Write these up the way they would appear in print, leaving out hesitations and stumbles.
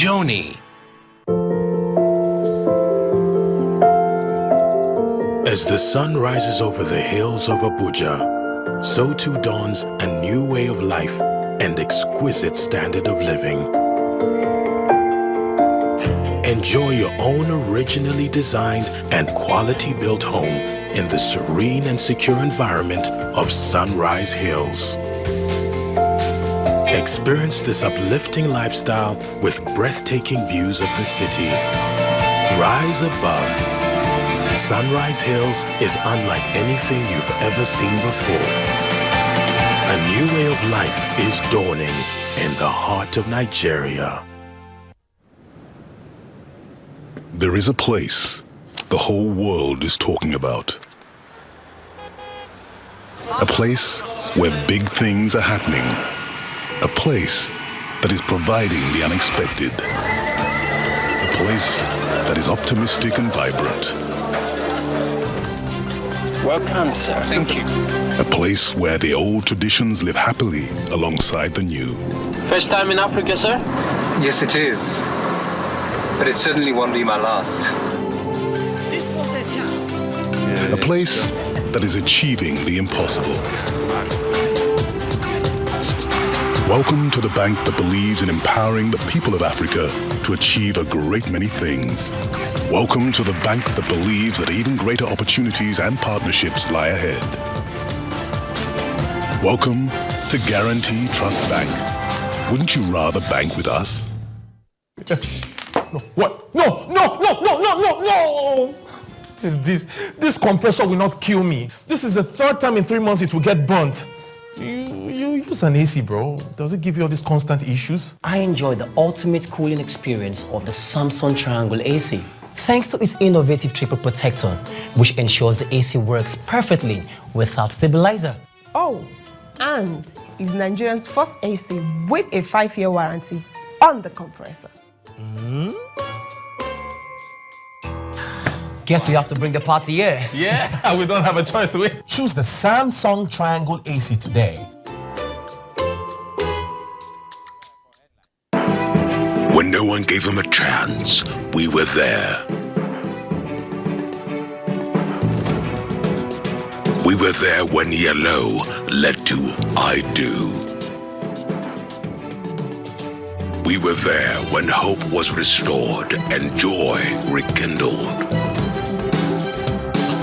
Joni. As the sun rises over the hills of Abuja, so too dawns a new way of life and exquisite standard of living. Enjoy your own originally designed and quality-built home in the serene and secure environment of Sunrise Hills. Experience this uplifting lifestyle with breathtaking views of the city. Rise above. Sunrise Hills is unlike anything you've ever seen before. A new way of life is dawning in the heart of Nigeria. There is a place the whole world is talking about. A place where big things are happening. A place that is providing the unexpected. A place that is optimistic and vibrant. Welcome, sir. Thank you. A place where the old traditions live happily alongside the new. First time in Africa, sir? Yes, it is. But it certainly won't be my last. A place that is achieving the impossible. Welcome to the bank that believes in empowering the people of Africa to achieve a great many things. Welcome to the bank that believes that even greater opportunities and partnerships lie ahead. Welcome to Guarantee Trust Bank. Wouldn't you rather bank with us? No, what? No! What is this? This compressor will not kill me. This is the third time in 3 months it will get burnt. You use an AC, bro. Does it give you all these constant issues? I enjoy the ultimate cooling experience of the Samsung Triangle AC. Thanks to its innovative triple protector, which ensures the AC works perfectly without stabilizer. Oh, and is Nigeria's first AC with a 5-year warranty on the compressor. Guess we have to bring the party here. Yeah, we don't have a choice, do we? Choose the Samsung Triangle AC today. When no one gave him a chance, we were there. We were there when yellow led to I do. We were there when hope was restored and joy rekindled.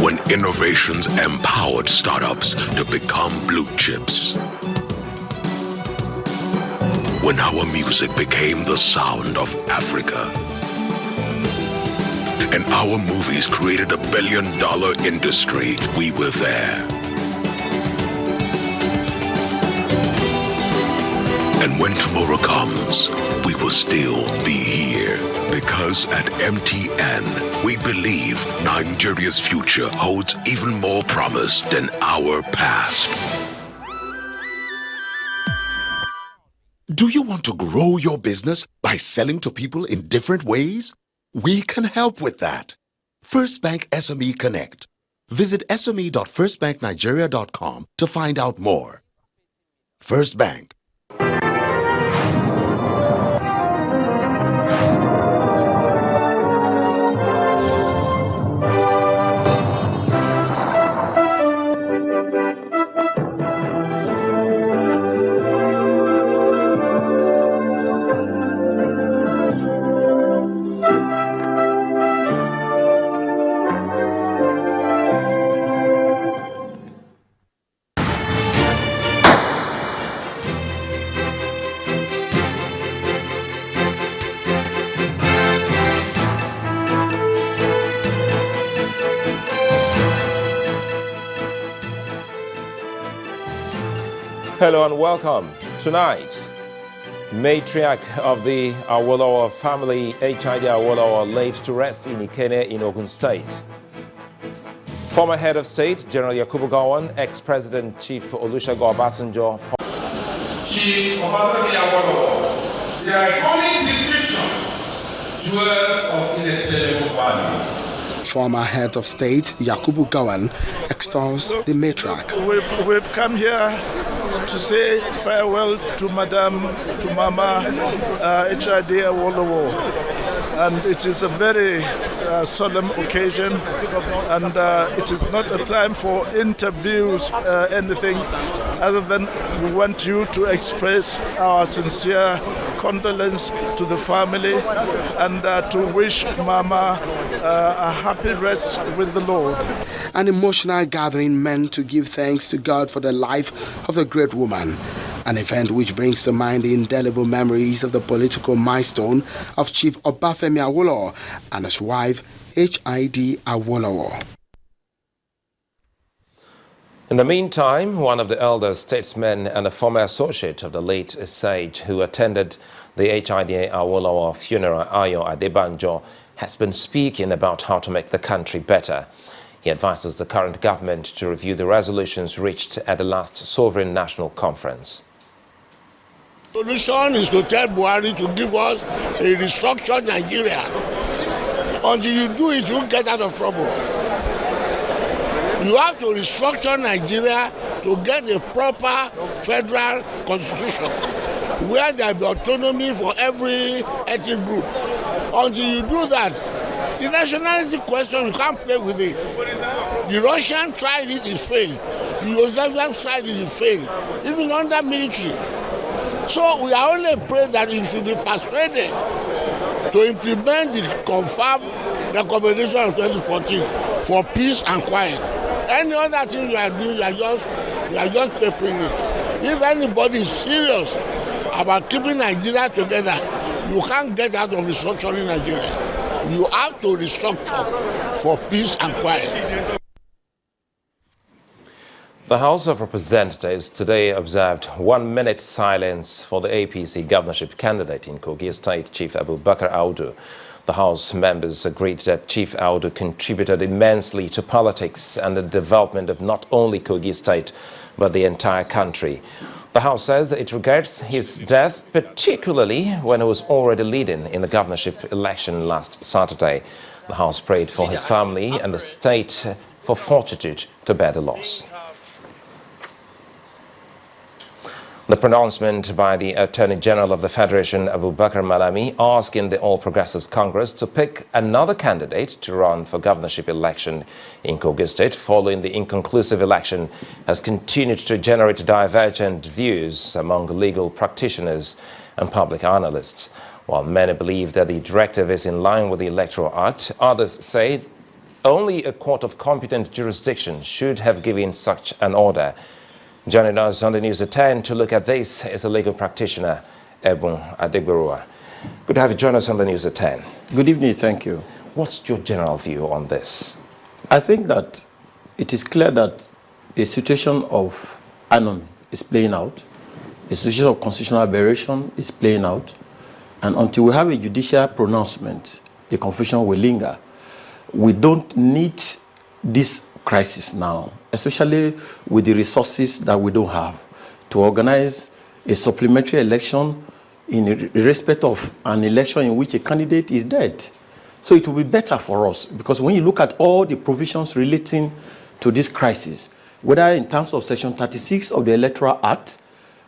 When innovations empowered startups to become blue chips. When our music became the sound of Africa. And our movies created $1 billion industry, we were there. And when tomorrow comes, we will still be here. Because at MTN, we believe Nigeria's future holds even more promise than our past. Do you want to grow your business by selling to people in different ways? We can help with that. First Bank SME Connect. Visit sme.firstbanknigeria.com to find out more. First Bank. Hello and welcome. Tonight, matriarch of the Awolowo family, H.I.D. Awolowo, laid to rest in Ikene in Ogun State. Former head of state, General Yakubu Gowon, ex-president Chief Olusegun Obasanjo. Chief Obasanjo Awolowo, the iconic description, jewel of inestimable value. Former head of state, Yakubu Gowon, extols the matriarch. We've come here to say farewell to Mama H.I.D. Awolowo. And it is a very solemn occasion, and it is not a time for interviews, anything other than we want you to express our sincere condolence to the family and to wish Mama a happy rest with the Lord. An emotional gathering meant to give thanks to God for the life of the great woman. An event which brings to mind the indelible memories of the political milestone of Chief Obafemi Awolowo and his wife, H.I.D. Awolowo. In the meantime, one of the elder statesmen and a former associate of the late sage who attended the H.I.D. Awolowo funeral, Ayo Adebanjo, has been speaking about how to make the country better. He advises the current government to review the resolutions reached at the last Sovereign National Conference. The solution is to tell Buhari to give us a restructured Nigeria. Until you do it, you'll get out of trouble. You have to restructure Nigeria to get a proper federal constitution where there will be autonomy for every ethnic group. Until you do that, the nationality question, you can't play with it. The Russian tried it, it failed. The Yugoslavian tried it, it failed. Even under military. So we are only praying that it should be persuaded to implement the confirmed recommendation of 2014 for peace and quiet. Any other thing you are doing, you are just papering it. If anybody is serious about keeping Nigeria together, you can't get out of restructuring Nigeria. You have to restructure for peace and quiet. The House of Representatives today observed 1 minute silence for the APC governorship candidate in Kogi State, Chief Abubakar Audu. The House members agreed that Chief Audu contributed immensely to politics and the development of not only Kogi State, but the entire country. The House says that it regrets his death, particularly when he was already leading in the governorship election last Saturday. The House prayed for his family and the state for fortitude to bear the loss. The pronouncement by the Attorney General of the Federation, Abubakar Malami, asking the All Progressives Congress to pick another candidate to run for governorship election in Kogi State following the inconclusive election has continued to generate divergent views among legal practitioners and public analysts. While many believe that the directive is in line with the Electoral Act, others say only a court of competent jurisdiction should have given such an order. Joining us on the news at 10 to look at this is a legal practitioner, Ebun Adegberua. Good to have you join us on the news at 10. Good evening, thank you. What's your general view on this? I think that it is clear that a situation of anomy is playing out, a situation of constitutional aberration is playing out, and until we have a judicial pronouncement, the confusion will linger. We don't need this crisis now, especially with the resources that we don't have, to organize a supplementary election in respect of an election in which a candidate is dead. So it will be better for us, because when you look at all the provisions relating to this crisis, whether in terms of Section 36 of the Electoral Act,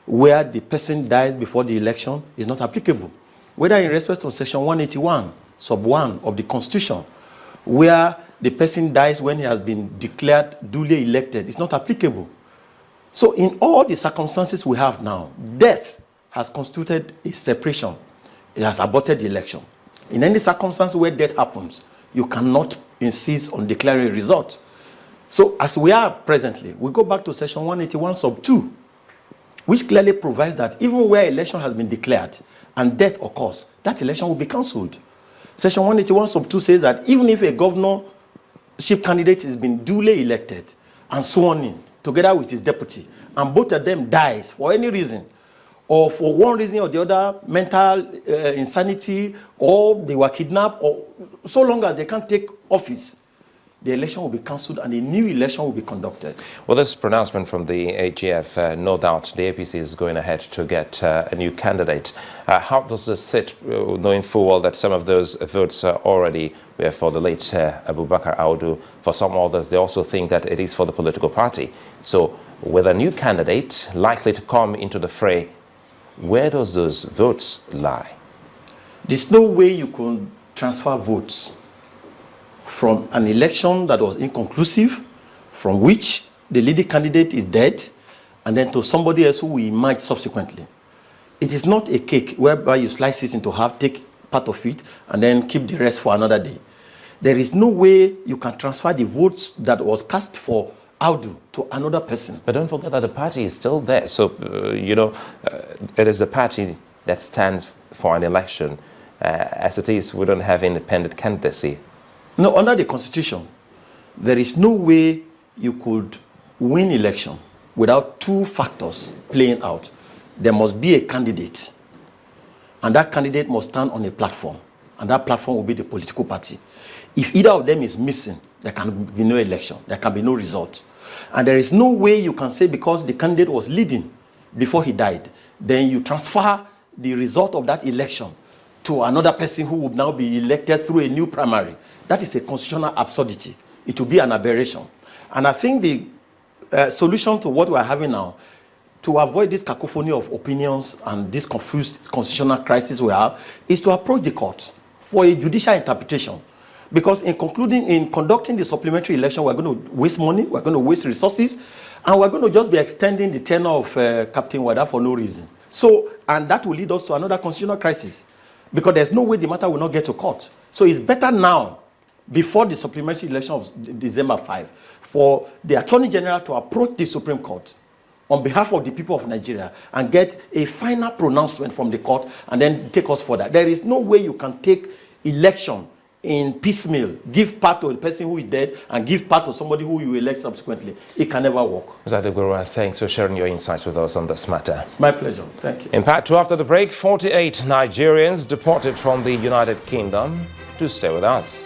where the person dies before the election, is not applicable. Whether in respect of Section 181, sub 1 of the Constitution, where the person dies when he has been declared duly elected, it's not applicable. So in all the circumstances we have now, death has constituted a separation. It has aborted the election. In any circumstance where death happens, you cannot insist on declaring a result. So as we are presently, we go back to Section 181 sub 2, which clearly provides that even where election has been declared and death occurs, that election will be cancelled. Section 181 sub 2 says that even if a governorship candidate has been duly elected and sworn in, together with his deputy, and both of them dies for any reason, or for one reason or the other, mental insanity, or they were kidnapped, or so long as they can't take office, the election will be cancelled and a new election will be conducted. Well, this pronouncement from the AGF, no doubt the APC is going ahead to get a new candidate. How does this sit, knowing full well that some of those votes already were for the late Abubakar Audu? For some others, they also think that it is for the political party. So with a new candidate likely to come into the fray, where does those votes lie? There's no way you can transfer votes from an election that was inconclusive, from which the leading candidate is dead, and then to somebody else who will emerge subsequently. It is not a cake whereby you slice it into half, take part of it, and then keep the rest for another day. There is no way you can transfer the votes that was cast for Audu to another person. But don't forget that the party is still there. So, it is the party that stands for an election. As it is, we don't have independent candidacy. No, under the Constitution, there is no way you could win election without two factors playing out. There must be a candidate, and that candidate must stand on a platform, and that platform will be the political party. If either of them is missing, there can be no election, there can be no result. And there is no way you can say because the candidate was leading before he died, then you transfer the result of that election to another person who would now be elected through a new primary. That is a constitutional absurdity. It will be an aberration. And I think the solution to what we are having now, to avoid this cacophony of opinions and this confused constitutional crisis we have, is to approach the court for a judicial interpretation. Because in conducting the supplementary election, we're going to waste money, we're going to waste resources, and we're going to just be extending the tenure of Captain Wada for no reason. So, and that will lead us to another constitutional crisis, because there's no way the matter will not get to court. So it's better now, before the supplementary election of December 5, for the Attorney General to approach the Supreme Court on behalf of the people of Nigeria and get a final pronouncement from the court and then take us further. There is no way you can take election in piecemeal, give part to the person who is dead and give part to somebody who you elect subsequently. It can never work. Mr. Adegboruwa, thanks for sharing your insights with us on this matter. It's my pleasure. Thank you. In part 2 after the break, 48 Nigerians deported from the United Kingdom. Do stay with us.